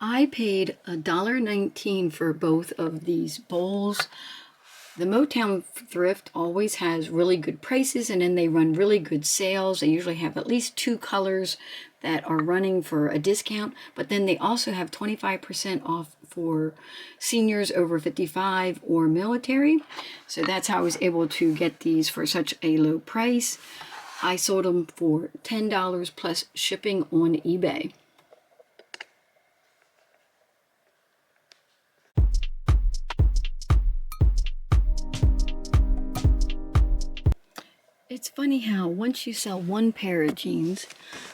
I paid $1.19 for both of these bowls. The Motown thrift always has really good prices, and then they run really good sales. They usually have at least 2 colors that are running for a discount, but then they also have 25% off for seniors over 55 or military. So that's how I was able to get these for such a low price. I sold them for $10 plus shipping on eBay. It's funny how once you sell one pair of jeans,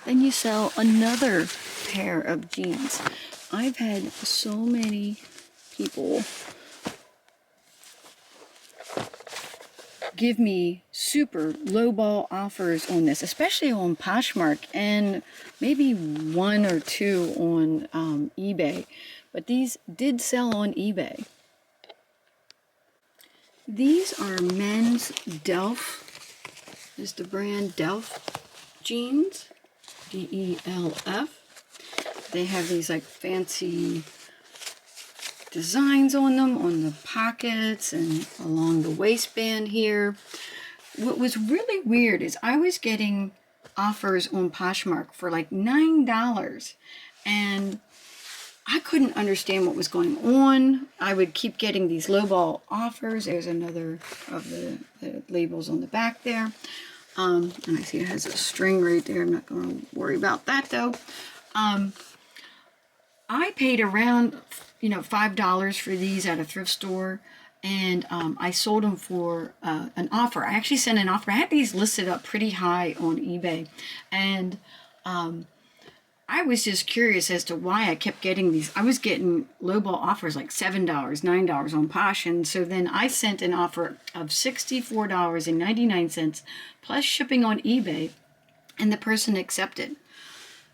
then you sell another pair of jeans. I've had so many people give me super lowball offers on this, especially on Poshmark, and maybe 1 or 2 on eBay. But these did sell on eBay. These are men's Delph. This is the brand Delph jeans, D-E-L-F. They have these like fancy designs on them, on the pockets and along the waistband here. What was really weird is I was getting offers on Poshmark for like $9, and I couldn't understand what was going on. I would keep getting these lowball offers. There's another of the labels on the back there. And I see it has a string right there. I'm not going to worry about that though. I paid around, $5 for these at a thrift store, and I sold them for an offer. I actually sent an offer. I had these listed up pretty high on eBay, and I was just curious as to why I kept getting these. I was getting lowball offers like $7, $9 on Posh, and so then I sent an offer of $64.99 plus shipping on eBay, and the person accepted.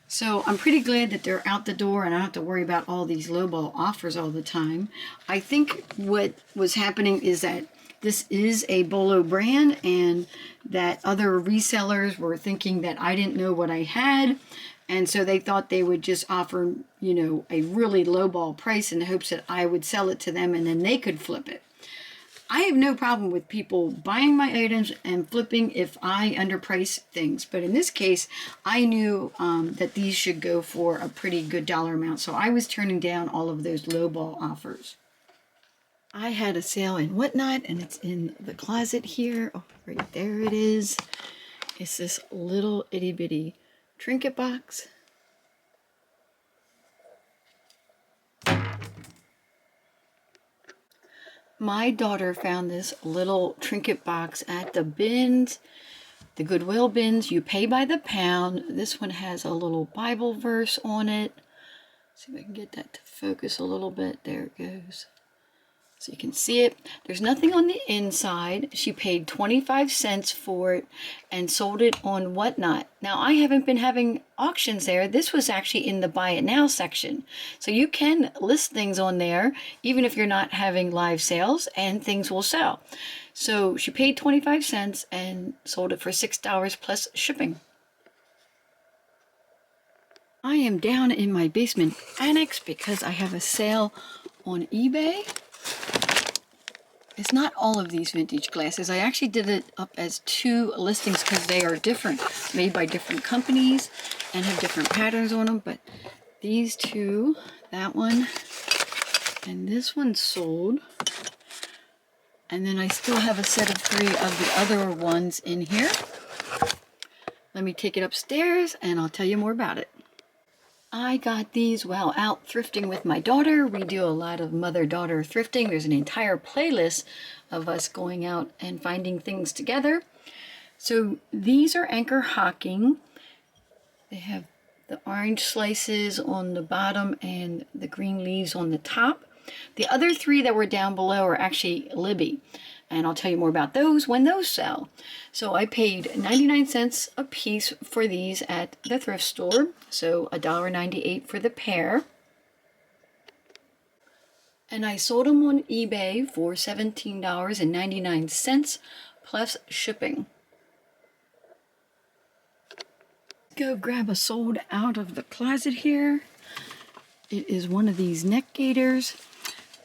So I'm pretty glad that they're out the door and I don't have to worry about all these lowball offers all the time. I think what was happening is that this is a BOLO brand, and that other resellers were thinking that I didn't know what I had. And so they thought they would just offer, a really lowball price in the hopes that I would sell it to them and then they could flip it. I have no problem with people buying my items and flipping if I underprice things. But in this case, I knew that these should go for a pretty good dollar amount. So I was turning down all of those lowball offers. I had a sale in Whatnot, and it's in the closet here. Oh, right there it is. It's this little itty bitty trinket box. My daughter found this little trinket box at the bins, the Goodwill bins. You pay by the pound. This one has a little Bible verse on it. Let's see if I can get that to focus a little bit. There it goes. So you can see it. There's nothing on the inside. She paid 25 cents for it and sold it on Whatnot. Now, I haven't been having auctions there. This was actually in the Buy It Now section. So you can list things on there, even if you're not having live sales, and things will sell. So she paid 25 cents and sold it for $6 plus shipping. I am down in my basement annex because I have a sale on eBay. It's not all of these vintage glasses. I actually did it up as 2 listings because they are different, made by different companies and have different patterns on them. But these 2, that one and this one sold. And then I still have a set of 3 of the other ones in here. Let me take it upstairs and I'll tell you more about it. I got these while out thrifting with my daughter. We do a lot of mother-daughter thrifting. There's an entire playlist of us going out and finding things together. So these are Anchor Hocking. They have the orange slices on the bottom and the green leaves on the top. The other 3 that were down below are actually Libby, and I'll tell you more about those when those sell. So I paid 99 cents a piece for these at the thrift store, so $1.98 for the pair. And I sold them on eBay for $17.99 plus shipping. Go grab a sold out of the closet here. It is one of these neck gaiters.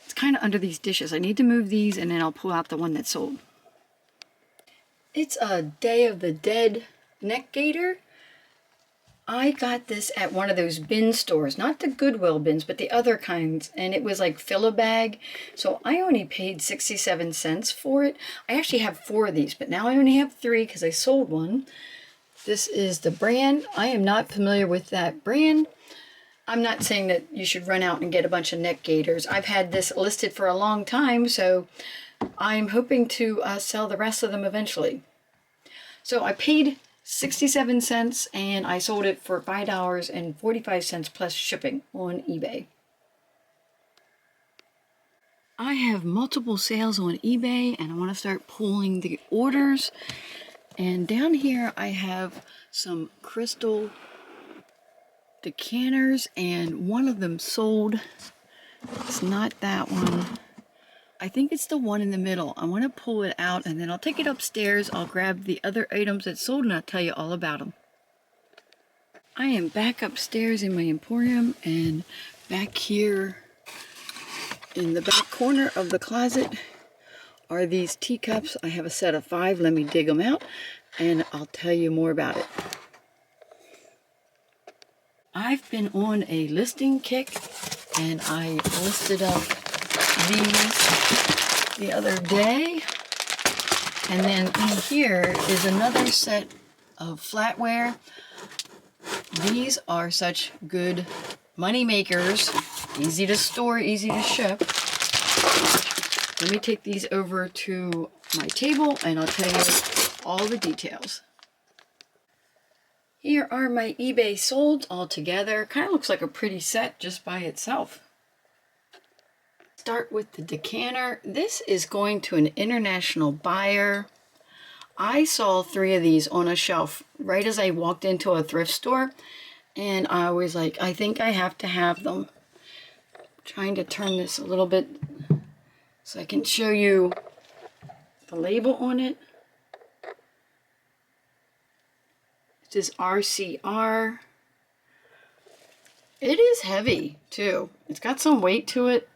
It's kind of under these dishes. I need to move these and then I'll pull out the one that's sold. It's a Day of the Dead neck gaiter. I got this at one of those bin stores, not the Goodwill bins, but the other kinds, and it was like fill a bag. So I only paid 67 cents for it. I actually have 4 of these, but now I only have 3 because I sold one. This is the brand. I am not familiar with that brand. I'm not saying that you should run out and get a bunch of neck gaiters. I've had this listed for a long time, so I'm hoping to sell the rest of them eventually. So I paid 67 cents and I sold it for $5.45 plus shipping on eBay. I have multiple sales on eBay and I want to start pulling the orders. And down here I have some crystal decanters and one of them sold. It's not that one. I think it's the one in the middle. I want to pull it out and then I'll take it upstairs. I'll grab the other items that sold and I'll tell you all about them. I am back upstairs in my emporium, and back here in the back corner of the closet are these teacups. I have a set of 5. Let me dig them out and I'll tell you more about it. I've been on a listing kick and I listed up these the other day, and then in here is another set of flatware. These are such good money makers, easy to store, easy to ship. Let me take these over to my table and I'll tell you all the details. Here are my eBay solds all together. Kind of looks like a pretty set just by itself. Start with the decanter. This is going to an international buyer. I saw 3 of these on a shelf right as I walked into a thrift store, and I was like, I think I have to have them. I'm trying to turn this a little bit so I can show you the label on it. It says RCR. It is heavy too. It's got some weight to it.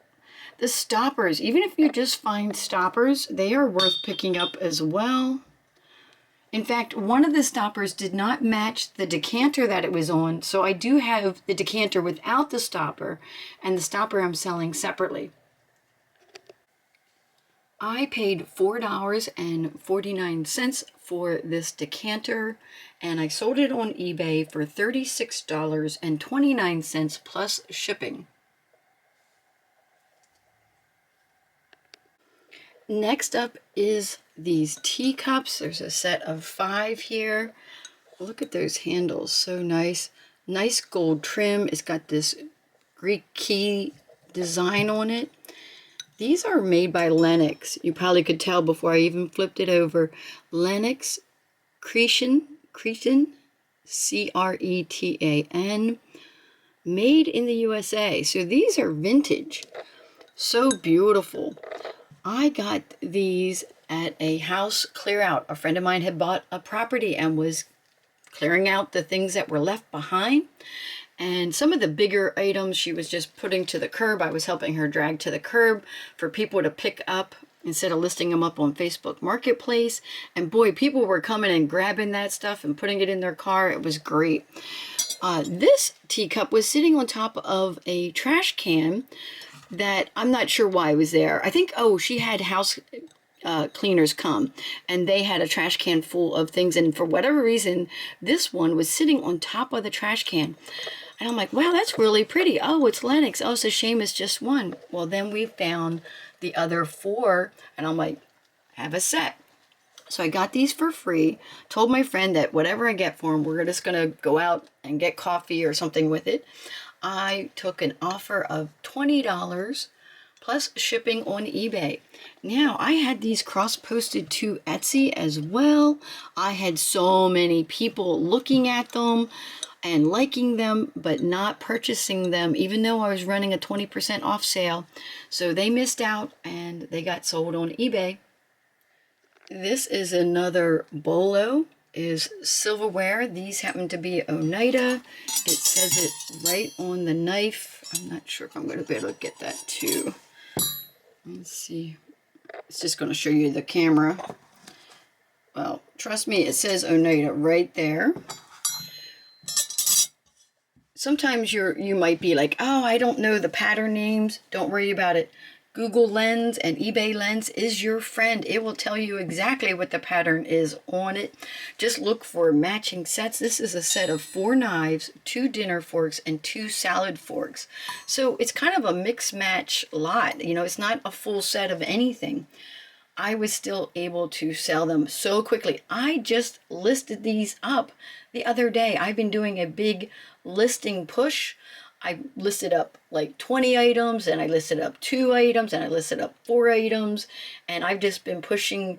The stoppers, even if you just find stoppers, they are worth picking up as well. In fact, one of the stoppers did not match the decanter that it was on, so I do have the decanter without the stopper, and the stopper I'm selling separately. I paid $4.49 for this decanter, and I sold it on eBay for $36.29 plus shipping. Next up is these teacups. There's a set of 5 here. Look at those handles, so nice. Nice gold trim. It's got this Greek key design on it. These are made by Lenox. You probably could tell before I even flipped it over. Lenox Cretan, C-R-E-T-A-N, made in the USA. So these are vintage. So beautiful. I got these at a house clear out. A friend of mine had bought a property and was clearing out the things that were left behind. And some of the bigger items she was just putting to the curb. I was helping her drag to the curb for people to pick up instead of listing them up on Facebook Marketplace. And boy, people were coming and grabbing that stuff and putting it in their car. It was great. This teacup was sitting on top of a trash can that I'm not sure why it was there. I think, oh, she had house cleaners come and they had a trash can full of things, and for whatever reason this one was sitting on top of the trash can, and I'm like, wow, that's really pretty. Oh, it's Lenox. Oh, it's a shame it's just one. Well, then we found the other 4 and I'm like, have a set. So I got these for free, told my friend that whatever I get for them, we're just gonna go out and get coffee or something with it. I took an offer of $20 plus shipping on eBay. Now, I had these cross-posted to Etsy as well. I had so many people looking at them and liking them, but not purchasing them, even though I was running a 20% off sale. So they missed out and they got sold on eBay. This is another bolo. is silverware. These happen to be Oneida. It says it right on the knife. I'm not sure if I'm going to be able to get that too. Let's see. It's just going to show you the camera. Well, trust me, it says Oneida right there. Sometimes you might be like, oh, I don't know the pattern names. Don't worry about it. Google Lens and eBay Lens is your friend. It will tell you exactly what the pattern is on it. Just look for matching sets. This is a set of 4 knives, 2 dinner forks, and 2 salad forks. So it's kind of a mix match lot. You know, it's not a full set of anything. I was still able to sell them so quickly. I just listed these up the other day. I've been doing a big listing push. I listed up like 20 items, and I listed up 2 items, and I listed up 4 items, and I've just been pushing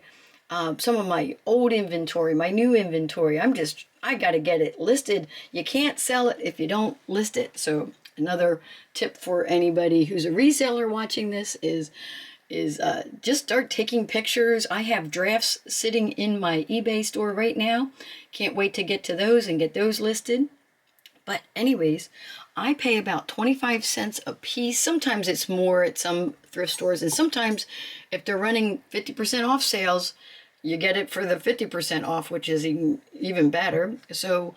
some of my old inventory, my new inventory. I got to get it listed. You can't sell it if you don't list it. So another tip for anybody who's a reseller watching this is just start taking pictures. I have drafts sitting in my eBay store right now. Can't wait to get to those and get those listed. But anyways, I pay about 25 cents a piece. Sometimes it's more at some thrift stores, and sometimes if they're running 50% off sales, you get it for the 50% off, which is even better. So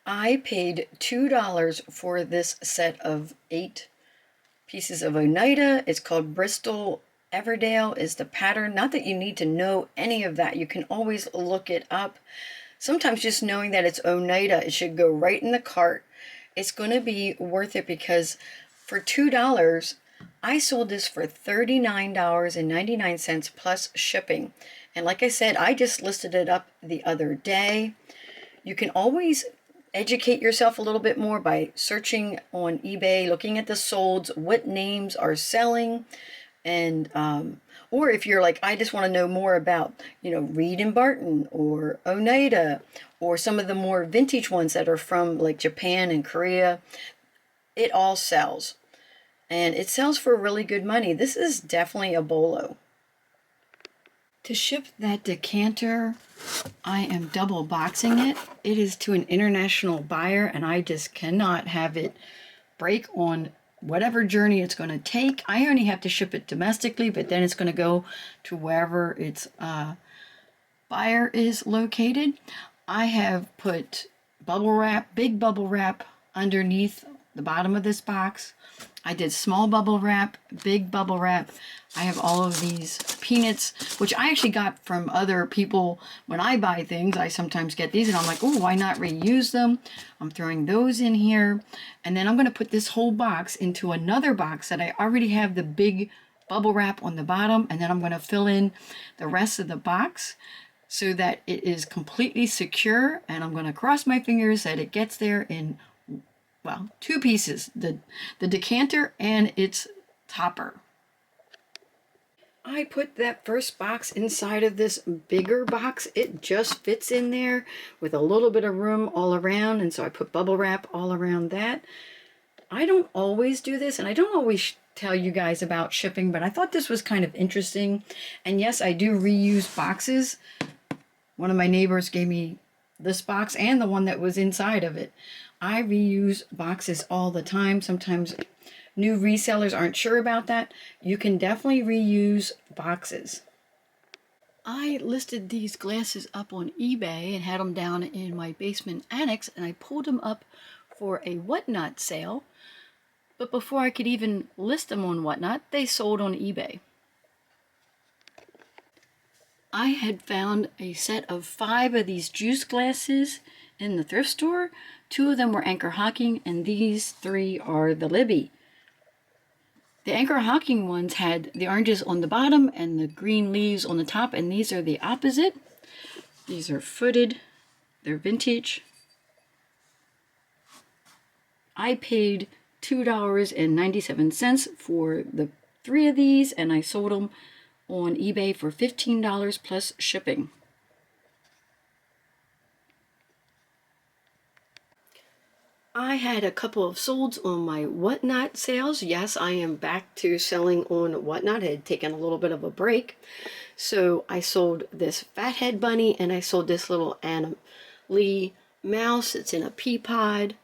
I paid $2 for this set of 8 pieces of Oneida. It's called Bristol Everdale is the pattern. Not that you need to know any of that. You can always look it up. Sometimes just knowing that it's Oneida, it should go right in the cart. It's going to be worth it, because for $2, I sold this for $39.99 plus shipping. And like I said, I just listed it up the other day. You can always educate yourself a little bit more by searching on eBay, looking at the solds, what names are selling, and or if you're like, I just want to know more about, you know, Reed and Barton or Oneida or some of the more vintage ones that are from like Japan and Korea, it all sells. And it sells for really good money. This is definitely a bolo. To ship that decanter, I am double boxing it. It is to an international buyer, and I just cannot have it break on whatever journey it's going to take. I only have to ship it domestically, but then it's going to go to wherever its buyer is located. I have put bubble wrap, big bubble wrap underneath the bottom of this box. I did small bubble wrap, big bubble wrap. I have all of these peanuts, which I actually got from other people. When I buy things, I sometimes get these, and I'm like, oh, why not reuse them? I'm throwing those in here. And then I'm going to put this whole box into another box that I already have the big bubble wrap on the bottom, and then I'm going to fill in the rest of the box so that it is completely secure. And I'm going to cross my fingers that it gets there in, well, 2 pieces, the decanter and its topper. I put that first box inside of this bigger box. It just fits in there with a little bit of room all around, and so I put bubble wrap all around that. I don't always do this, and I don't always tell you guys about shipping, but I thought this was kind of interesting. And yes, I do reuse boxes. One of my neighbors gave me this box and the one that was inside of it. I reuse boxes all the time. Sometimes new resellers aren't sure about that. You can definitely reuse boxes. I listed these glasses up on eBay and had them down in my basement annex, and I pulled them up for a Whatnot sale. But before I could even list them on Whatnot, they sold on eBay. I had found a set of 5 of these juice glasses in the thrift store. 2 of them were Anchor Hocking, and these 3 are the Libby. The Anchor Hocking ones had the oranges on the bottom and the green leaves on the top, and these are the opposite. These are footed. They're vintage. I paid $2.97 for the 3 of these, and I sold them on eBay for $15 plus shipping. I had a couple of solds on my Whatnot sales. Yes, I am back to selling on Whatnot. I had taken a little bit of a break. So I sold this fathead bunny, and I sold this little Anna Lee mouse. It's in a pea pod.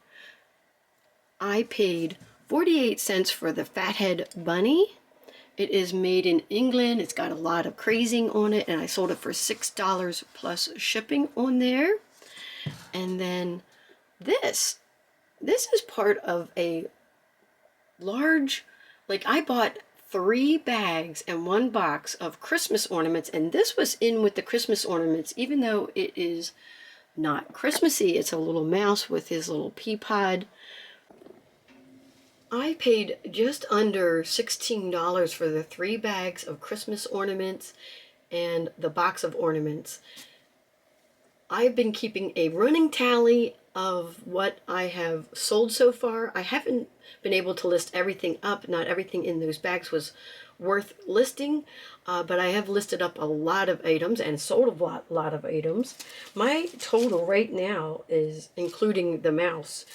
I paid 48 cents for the fathead bunny. It is made in England. It's got a lot of crazing on it, and I sold it for $6 plus shipping on there. And then this is part of a large, like, I bought 3 bags and 1 box of Christmas ornaments, and this was in with the Christmas ornaments, even though it is not Christmassy. It's a little mouse with his little pea pod. I paid just under $16 for the 3 bags of Christmas ornaments and the box of ornaments. I've been keeping a running tally of what I have sold so far. I haven't been able to list everything up. Not everything in those bags was worth listing, but I have listed up a lot of items and sold a lot of items. My total right now is, including the mouse,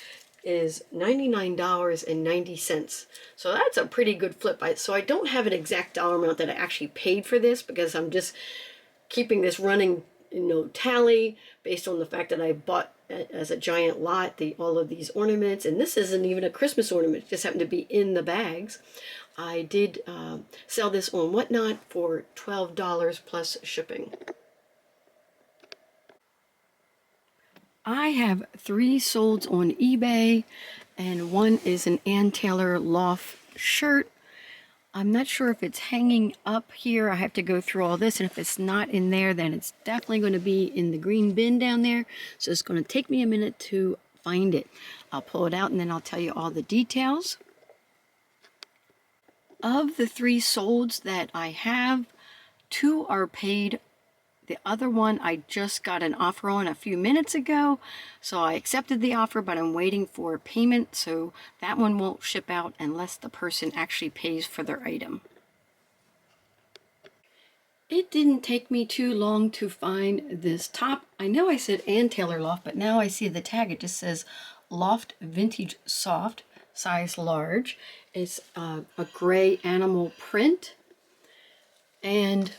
is $99.90. So that's a pretty good flip. So I don't have an exact dollar amount that I actually paid for this, because I'm just keeping this running, tally based on the fact that I bought as a giant lot all of these ornaments, and this isn't even a Christmas ornament. It just happened to be in the bags. I did sell this on Whatnot for $12 plus shipping. I have 3 solds on eBay, and 1 is an Ann Taylor Loft shirt. I'm not sure if it's hanging up here. I have to go through all this, and if it's not in there, then it's definitely going to be in the green bin down there. So it's going to take me a minute to find it. I'll pull it out, and then I'll tell you all the details. Of the 3 solds that I have, 2 are paid. The other one I just got an offer on a few minutes ago, so I accepted the offer, but I'm waiting for payment, so that one won't ship out unless the person actually pays for their item. It didn't take me too long to find this top. I know I said Ann Taylor Loft, but now I see the tag. It just says Loft Vintage Soft, size large. It's a gray animal print, and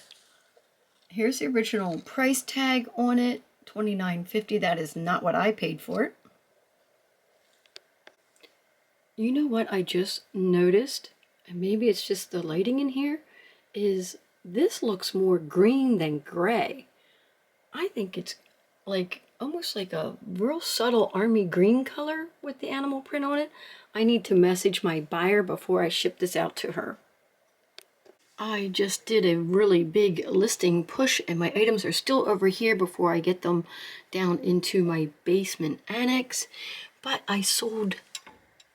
here's the original price tag on it, $29.50. That is not what I paid for it. You know what I just noticed, and maybe it's just the lighting in here, is this looks more green than gray. I think it's like almost like a real subtle army green color with the animal print on it. I need to message my buyer before I ship this out to her. I just did a really big listing push, and my items are still over here before I get them down into my basement annex. But I sold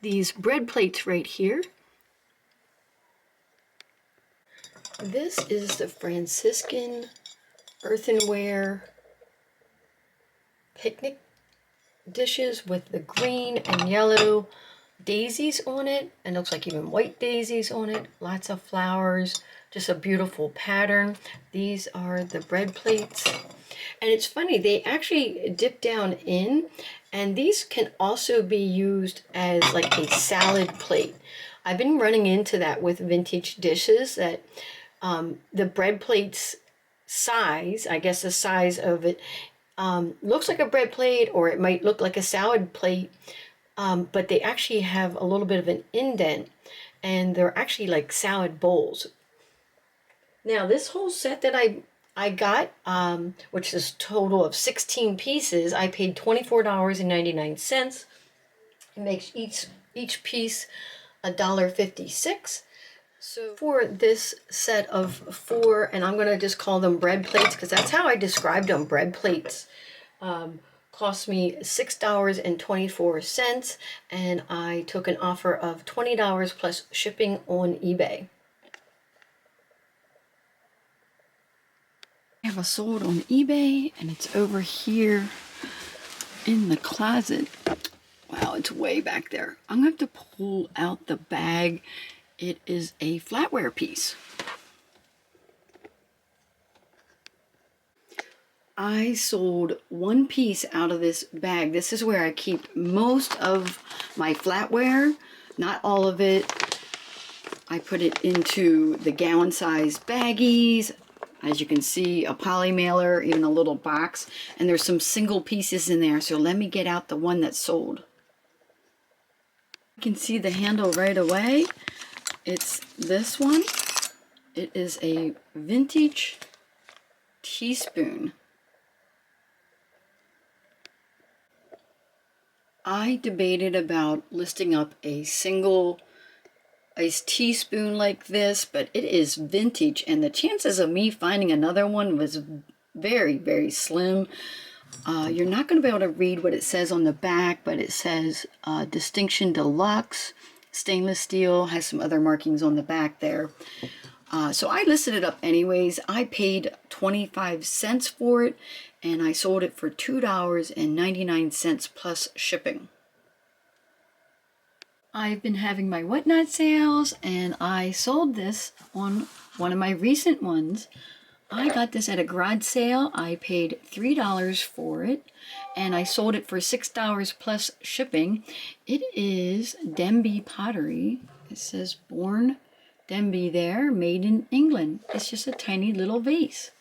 these bread plates right here. This is the Franciscan earthenware picnic dishes with the green and yellow daisies on it, and looks like even white daisies on it. Lots of flowers, just a beautiful pattern. These are the bread plates, and it's funny, they actually dip down in, and these can also be used as like a salad plate. I've been running into that with vintage dishes, that the bread plates size, I guess the size of it looks like a bread plate, or it might look like a salad plate, but they actually have a little bit of an indent, and they're actually like salad bowls. Now this whole set that I got, which is a total of 16 pieces, I paid $24.99. It makes each piece $1.56. So for this set of 4, and I'm going to just call them bread plates because that's how I described them, bread plates, cost me $6.24, and I took an offer of $20 plus shipping on eBay. I have a sold on eBay, and it's over here in the closet. Wow, it's way back there. I'm going to have to pull out the bag. It is a flatware piece. I sold 1 piece out of this bag. This is where I keep most of my flatware, not all of it. I put it into the gallon size baggies, As you can see, a poly mailer, even a little box, and there's some single pieces in there. So let me get out the one that's sold. You can see the handle right away. It's this one. It is a vintage teaspoon. I debated about listing up a single teaspoon like this, but it is vintage, and the chances of me finding another one was very, very slim. You're not going to be able to read what it says on the back, but it says Distinction Deluxe, stainless steel, has some other markings on the back there. So I listed it up anyways. I paid 25 cents for it, and I sold it for $2.99 plus shipping. I've been having my whatnot sales, and I sold this on one of my recent ones. I got this at a garage sale. I paid $3 for it, and I sold it for $6 plus shipping. It is Denby pottery. It says Born Denby there, made in England. It's just a tiny little vase.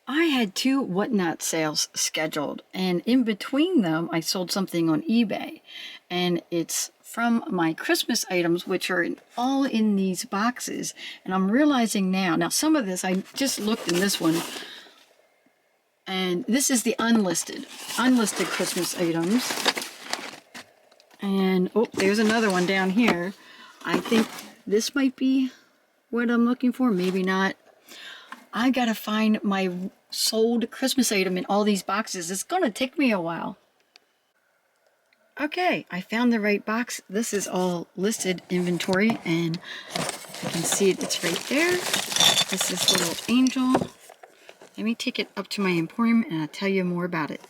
I had 2 whatnot sales scheduled, and in between them I sold something on eBay, and it's from my Christmas items, which are all in these boxes. And I'm realizing now some of this I just looked in this one, and this is the unlisted Christmas items. And oh, there's another one down here. I think this might be what I'm looking for, maybe not. I gotta find my sold Christmas item in all these boxes. It's gonna take me a while. Okay, I found the right box. This is all listed inventory, and you can see it, it's right there. This is little angel. Let me take it up to my emporium and I'll tell you more about it.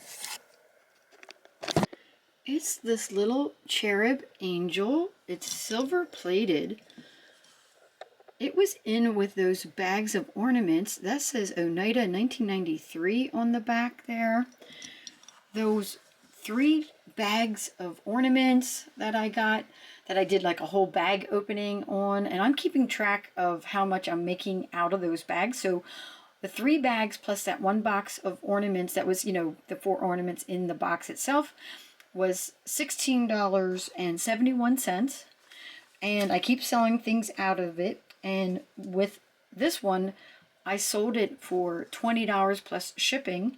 It's this little cherub angel. It's silver plated. It was in with those bags of ornaments. That says Oneida 1993 on the back there. Those 3 bags of ornaments that I got, that I did like a whole bag opening on, and I'm keeping track of how much I'm making out of those bags. So the 3 bags plus that 1 box of ornaments, that was, you know, the 4 ornaments in the box itself, was $16.71. And I keep selling things out of it. And with this one, I sold it for $20 plus shipping.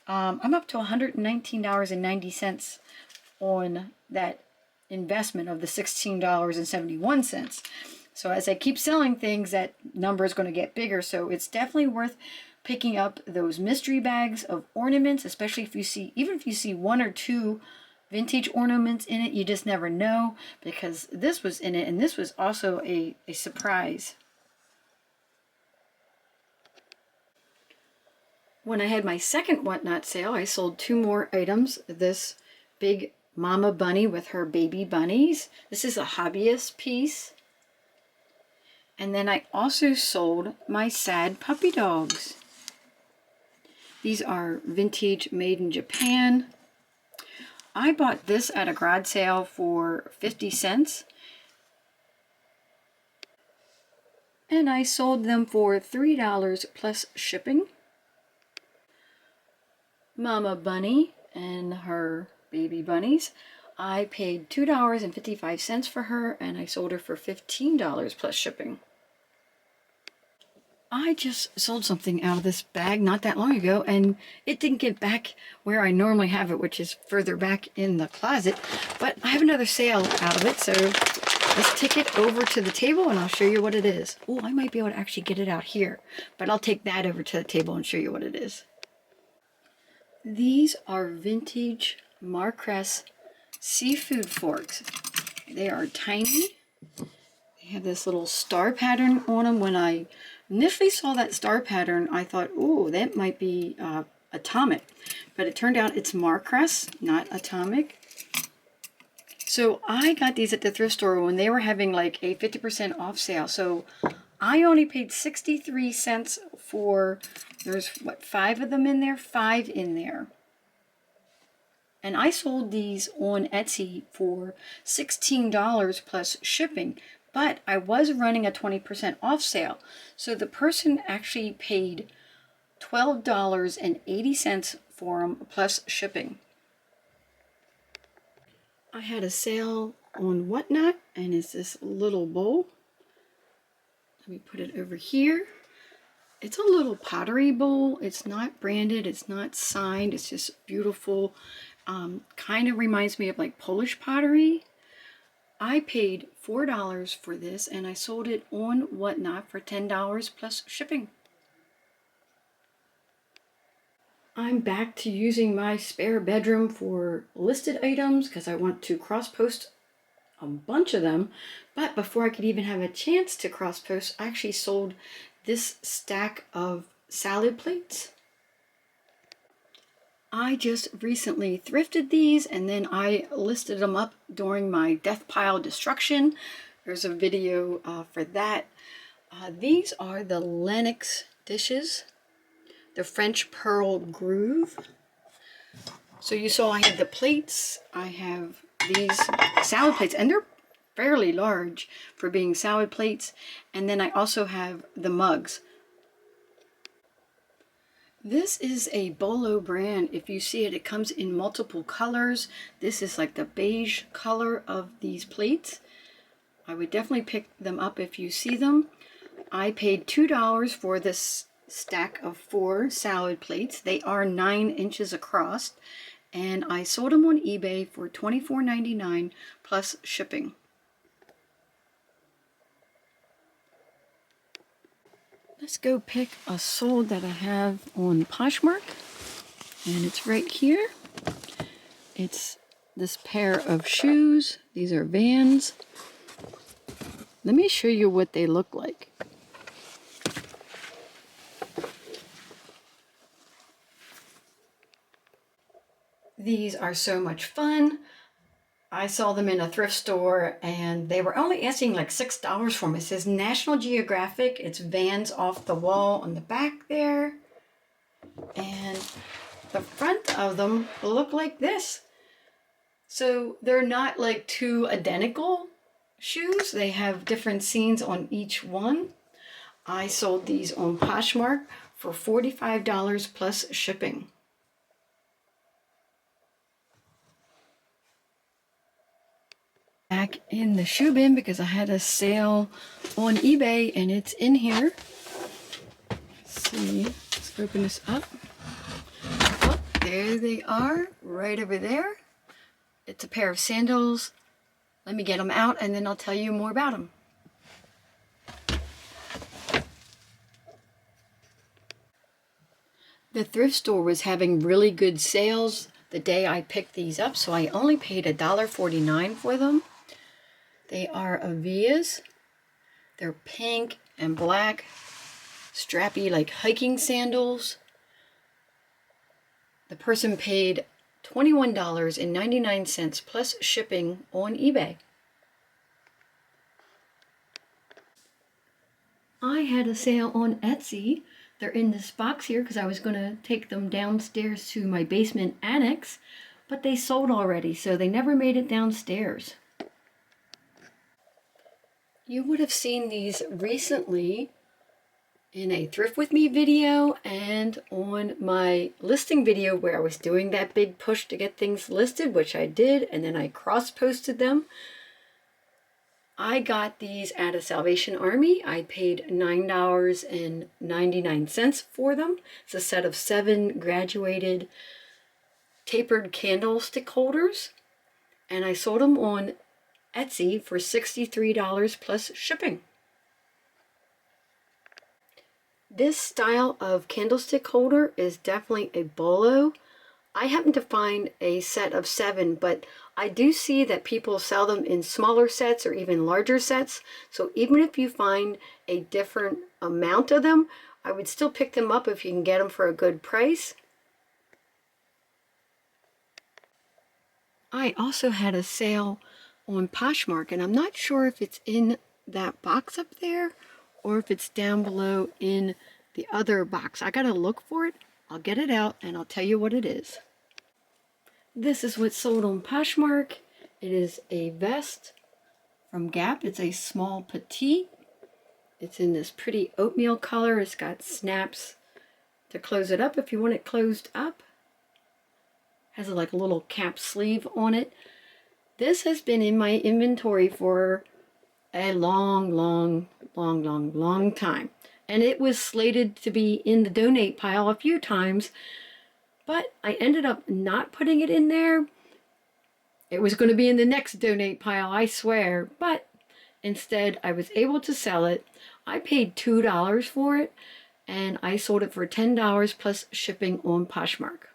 I'm up to $119.90 on that investment of the $16.71. So as I keep selling things, that number is going to get bigger. So it's definitely worth picking up those mystery bags of ornaments, especially if you see, even if you see 1 or 2 vintage ornaments in it. You just never know, because this was in it, and this was also a surprise. When I had my second whatnot sale, I sold 2 more items. This big mama bunny with her baby bunnies. This is a hobbyist piece. And then I also sold my sad puppy dogs. These are vintage, made in Japan. I bought this at a garage sale for 50 cents. And I sold them for $3 plus shipping. Mama Bunny and her baby bunnies. I paid $2.55 for her, and I sold her for $15 plus shipping. I just sold something out of this bag not that long ago, and it didn't get back where I normally have it, which is further back in the closet. But I have another sale out of it, so let's take it over to the table and I'll show you what it is. Oh, I might be able to actually get it out here, but I'll take that over to the table and show you what it is. These are vintage Marcrest seafood forks. They are tiny. They have this little star pattern on them. When I initially saw that star pattern, I thought, oh, that might be atomic. But it turned out it's Marcrest, not atomic. So I got these at the thrift store when they were having like a 50% off sale. So I only paid 63 cents for, there's what, 5 of them in there? 5 in there. And I sold these on Etsy for $16 plus shipping. but I was running a 20% off sale. So the person actually paid $12.80 for them plus shipping. I had a sale on Whatnot, and it's this little bowl. Let me put it over here. It's a little pottery bowl. It's not branded, it's not signed, it's just beautiful. Kind of reminds me of like Polish pottery. I paid $4 for this, and I sold it on Whatnot for $10 plus shipping. I'm back to using my spare bedroom for listed items because I want to cross-post a bunch of them. But before I could even have a chance to cross-post, I actually sold this stack of salad plates. I just recently thrifted these, and then I listed them up during my death pile destruction. There's a video for that. These are the Lennox dishes, the French Pearl Groove. So you saw I had the plates, I have these salad plates, and they're fairly large for being salad plates. And then I also have the mugs. This is a Bolo brand. If you see it, it comes in multiple colors. This is like the beige color of these plates. I would definitely pick them up if you see them. I paid $2 for this stack of 4 salad plates. They are 9 inches across, and I sold them on eBay for $24.99 plus shipping. Let's go pick a sold that I have on Poshmark, and it's right here. It's this pair of shoes. These are Vans. Let me show you what they look like. These are so much fun. I saw them in a thrift store, and they were only asking like $6 for them. It says National Geographic. It's Vans off the wall on the back there. And the front of them look like this. So they're not like 2 identical shoes. They have different scenes on each one. I sold these on Poshmark for $45 plus shipping. Back in the shoe bin because I had a sale on eBay, and it's in here. Let's see, let's open this up. Oh, there they are, right over there. It's a pair of sandals. Let me get them out, and then I'll tell you more about them. The thrift store was having really good sales the day I picked these up, so I only paid $1.49 for them. They are Avias. They're pink and black, strappy like hiking sandals. The person paid $21.99 plus shipping on eBay. I had a sale on Etsy. They're in this box here because I was going to take them downstairs to my basement annex, but they sold already, so they never made it downstairs. You would have seen these recently in a Thrift With Me video and on my listing video where I was doing that big push to get things listed, which I did, and then I cross-posted them. I got these at a Salvation Army. I paid $9.99 for them. It's a set of 7 graduated tapered candlestick holders, and I sold them on Etsy for $63 plus shipping. This style of candlestick holder is definitely a bolo. I happen to find a set of 7, but I do see that people sell them in smaller sets or even larger sets. So even if you find a different amount of them, I would still pick them up if you can get them for a good price. I also had a sale on Poshmark, and I'm not sure if it's in that box up there or if it's down below in the other box. I gotta look for it. I'll get it out and I'll tell you what it is. This is what's sold on Poshmark. It is a vest from Gap. It's a small petite. It's in this pretty oatmeal color. It's got snaps to close it up if you want it closed up. Has like a little cap sleeve on it. This has been in my inventory for a long time. And it was slated to be in the donate pile a few times, but I ended up not putting it in there. It was going to be in the next donate pile, I swear, but instead I was able to sell it. I paid $2 for it, and I sold it for $10 plus shipping on Poshmark.